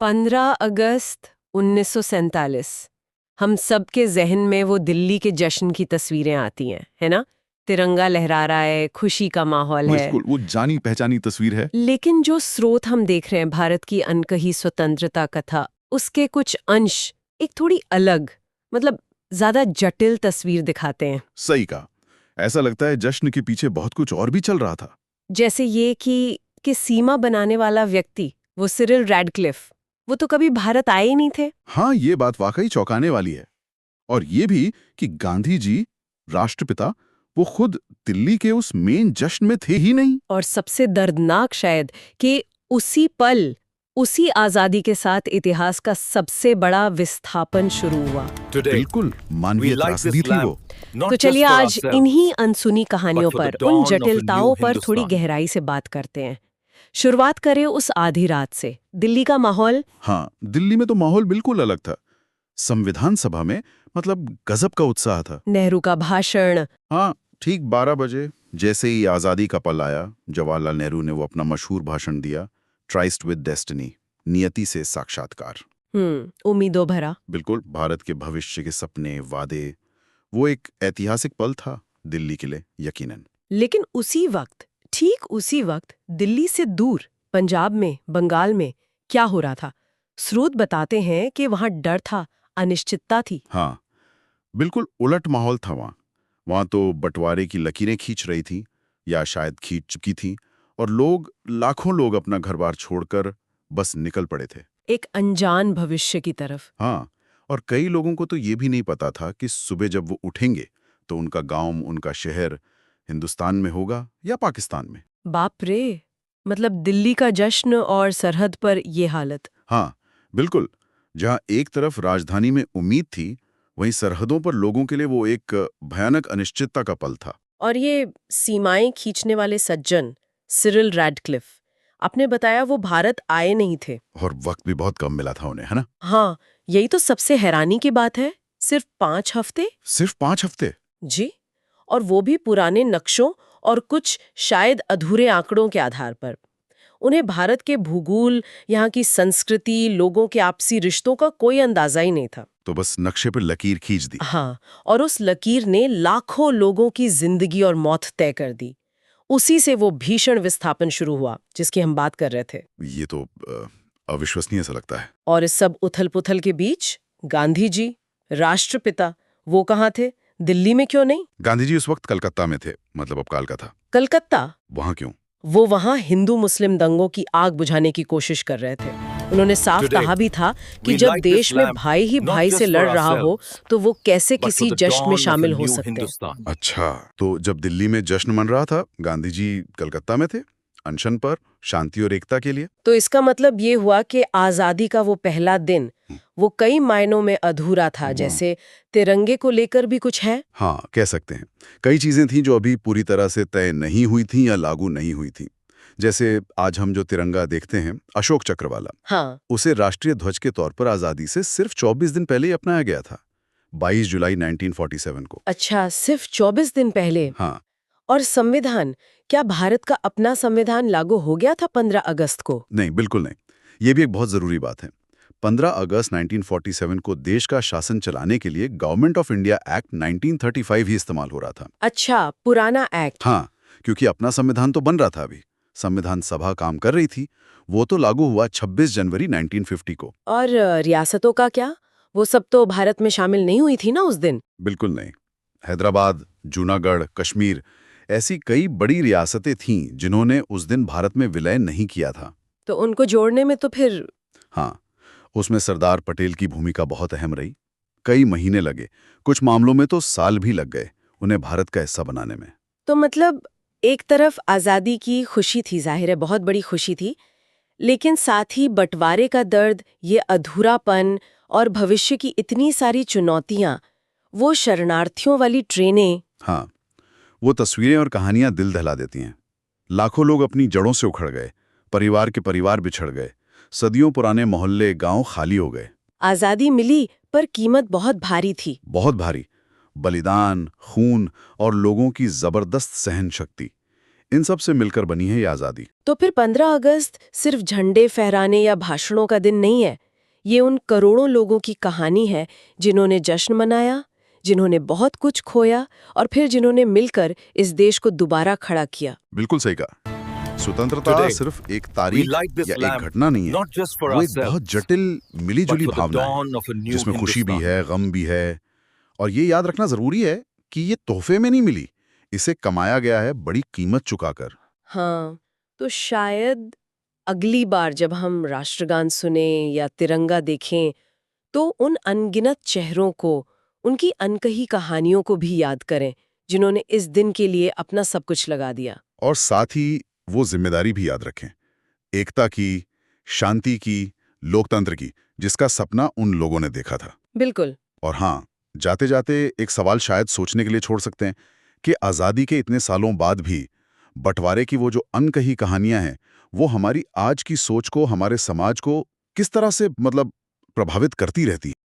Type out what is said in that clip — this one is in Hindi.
15 अगस्त 1947। हम सबके जहन में वो दिल्ली के जश्न की तस्वीरें आती हैं, है ना? तिरंगा लहरा रहा है, खुशी का माहौल है। बिल्कुल, वो जानी पहचानी तस्वीर है। लेकिन जो स्रोत हम देख रहे हैं, भारत की अनकही स्वतंत्रता कथा, उसके कुछ अंश एक थोड़ी अलग, मतलब ज्यादा जटिल तस्वीर दिखाते हैं। सही कहा। ऐसा लगता है जश्न के पीछे बहुत कुछ और भी चल रहा था। जैसे ये कि सीमा बनाने वाला व्यक्ति, वो सिरिल रैडक्लिफ, वो तो कभी भारत आए ही नहीं थे। हाँ, ये बात वाकई चौंकाने वाली है। और ये भी कि गांधी जी, राष्ट्रपिता, वो खुद दिल्ली के उस मेन जश्न में थे ही नहीं। और सबसे दर्दनाक शायद कि उसी पल, उसी आजादी के साथ इतिहास का सबसे बड़ा विस्थापन शुरू हुआ। बिल्कुल, मानवीय त्रासदी थी वो। तो चलिए आज इन्हीं अनसुनी कहानियों पर, उन जटिलताओं पर थोड़ी गहराई से बात करते हैं। शुरुआत करें उस आधी रात से। दिल्ली का माहौल। हाँ, दिल्ली में तो माहौल बिल्कुल अलग था। संविधान सभा में मतलब गजब का उत्साह था। नेहरू का भाषण। हाँ, ठीक 12 बजे जैसे ही आज़ादी का पल आया, जवाहरलाल नेहरू ने वो अपना मशहूर भाषण दिया, ट्राइस्ट विद डेस्टिनी, नियति से साक्षात्कार। उम्मीदों भरा। बिल्कुल, भारत के भविष्य के सपने, वादे, वो एक ऐतिहासिक पल था दिल्ली के लिए, यकीनन। लेकिन उसी वक्त, ठीक उसी वक्त, दिल्ली से दूर पंजाब में, बंगाल में क्या हो रहा था? स्रोत बताते हैं कि वहां डर था, अनिश्चितता थी। हाँ, बिल्कुल उलट माहौल था वहाँ। वहाँ तो बंटवारे की लकीरें खींच रही थी, या शायद खींच चुकी थी, और लाखों लोग अपना घर-बार छोड़कर बस निकल पड़े थे। एक अनजान भविष्य की तरफ। हाँ, और कई लोगों को तो ये भी नहीं पता था कि सुबह जब वो उठेंगे तो उनका गांव, उनका शहर हिंदुस्तान में होगा या पाकिस्तान में। बाप रे! मतलब दिल्ली का जश्न और सरहद पर ये हालत। हाँ, बिल्कुल। जहाँ एक तरफ राजधानी में उम्मीद थी, वहीं सरहदों पर लोगों के लिए वो एक भयानक अनिश्चितता का पल था। और ये सीमाएं खींचने वाले सज्जन, सिरिल रैडक्लिफ, आपने बताया वो भारत आए नहीं थे। और वक्त भी बहुत कम मिला था उन्हें, है ना? हाँ, यही तो सबसे हैरानी की बात है। सिर्फ 5 हफ्ते। सिर्फ 5 हफ्ते। जी, और वो भी पुराने नक्शों और कुछ शायद अधूरे आंकड़ों के आधार पर। उन्हें भारत के भूगोल, यहाँ की संस्कृति, लोगों के आपसी रिश्तों का कोई अंदाजा ही नहीं था। तो बस नक्शे पर लकीर खींच दी। हाँ, और उस लकीर ने लाखों लोगों की जिंदगी और मौत तय कर दी। उसी से वो भीषण विस्थापन शुरू हुआ जिसकी हम बात कर रहे थे। ये तो अविश्वसनीय सा लगता है। और इस सब उथल-पुथल के बीच गांधी जी, राष्ट्रपिता, वो कहाँ थे? दिल्ली में क्यों नहीं? गांधी जी उस वक्त कलकत्ता में थे, मतलब अब कलकत्ता। कलकत्ता? वहां क्यों? वो वहां हिंदू मुस्लिम दंगों की आग बुझाने की कोशिश कर रहे थे। उन्होंने साफ कहा भी था कि जब देश में भाई ही भाई से लड़ रहा हो तो वो कैसे किसी जश्न में शामिल हो सकते हैं। अच्छा, तो जब दिल्ली में जश्न मन रहा था, गांधी जी कलकत्ता में थे, अनशन पर, शांति और एकता के लिए। तो इसका मतलब ये हुआ कि आजादी का वो पहला दिन, वो कई मायनों में अधूरा था। जैसे तिरंगे को लेकर भी कुछ है। हाँ, कह सकते हैं। कई चीजें थीं जो अभी पूरी तरह से तय नहीं हुई थीं या लागू नहीं हुई थीं। जैसे आज हम जो तिरंगा देखते हैं, अशोक चक्र वाला, हाँ, उसे राष्ट्रीय ध्वज के तौर पर आजादी से सिर्फ 24 दिन पहले ही अपनाया गया था, 22 जुलाई 1947 को। अच्छा, सिर्फ 24 दिन पहले। हाँ, और संविधान, क्या भारत का अपना संविधान लागू हो गया था 15 अगस्त को? नहीं, बिल्कुल नहीं। ये भी एक बहुत जरूरी बात है। 15 अगस्त 1947 को देश का शासन चलाने के लिए गवर्नमेंट ऑफ इंडिया एक्ट 1935 ही इस्तेमाल हो रहा था। अच्छा, पुराना एक्ट। हाँ, क्योंकि अपना संविधान तो बन रहा था अभी। संविधान सभा काम कर रही थी। वो तो लागू हुआ 26 जनवरी 1950 को। और रियासतों का क्या? वो सब तो भारत में शामिल नहीं हुई थी ना उस दिन? बिल्कुल नहीं। हैदराबाद, जूनागढ़, कश्मीर, ऐसी कई बड़ी रियासतें थीं जिन्होंने उस दिन भारत में विलय नहीं किया था। तो उनको जोड़ने में तो फिर। हाँ, उसमें सरदार पटेल की भूमिका बहुत अहम रही। कई महीने लगे, कुछ मामलों में तो साल भी लग गए उन्हें भारत का हिस्सा बनाने में। तो मतलब एक तरफ आजादी की खुशी थी, जाहिर है बहुत बड़ी खुशी थी, लेकिन साथ ही बंटवारे का दर्द, ये अधूरापन और भविष्य की इतनी सारी चुनौतियां, वो शरणार्थियों वाली ट्रेनें। हाँ, वो तस्वीरें और कहानियां दिल दहला देती हैं। लाखों लोग अपनी जड़ों से उखड़ गए, परिवार के परिवार बिछड़ गए, सदियों पुराने मोहल्ले, गांव खाली हो गए। आजादी मिली पर कीमत बहुत भारी थी। बहुत भारी। बलिदान, खून और लोगों की जबरदस्त सहन शक्ति। इन सब से मिलकर बनी है ये आज़ादी। तो फिर 15 अगस्त सिर्फ झंडे फहराने या भाषणों का दिन नहीं है। ये उन करोड़ों लोगों की कहानी है जिन्होंने जश्न मनाया, जिन्होंने बहुत कुछ खोया और फिर जिन्होंने मिलकर इस देश को दोबारा खड़ा किया। बिल्कुल सही कहा। स्वतंत्रता Today, सिर्फ एक We तारीख light this या एक lamp घटना नहीं है, not just for वो एक ourselves, बहुत जटिल मिलीजुली but for the भावना है dawn of a new जिसमें खुशी भी Hindustan. है, गम भी है। और ये याद रखना जरूरी है कि ये तोहफे में नहीं मिली, इसे कमाया गया है बड़ी कीमत चुकाकर। हाँ, तो शायद अगली बार जब हम राष्ट्रगान सुने या तिरंगा देखें तो उन अनगिनत चेहरों को, उनकी अनकही कहानियों को भी याद करें जिन्होंने इस दिन के लिए अपना सब कुछ लगा दिया। और साथ ही वो जिम्मेदारी भी याद रखें, एकता की, शांति की, लोकतंत्र की, जिसका सपना उन लोगों ने देखा था। बिल्कुल। और हाँ, जाते जाते एक सवाल शायद सोचने के लिए छोड़ सकते हैं कि आज़ादी के इतने सालों बाद भी बंटवारे की वो जो अनकही कहानियां हैं, वो हमारी आज की सोच को, हमारे समाज को किस तरह से प्रभावित करती रहती हैं।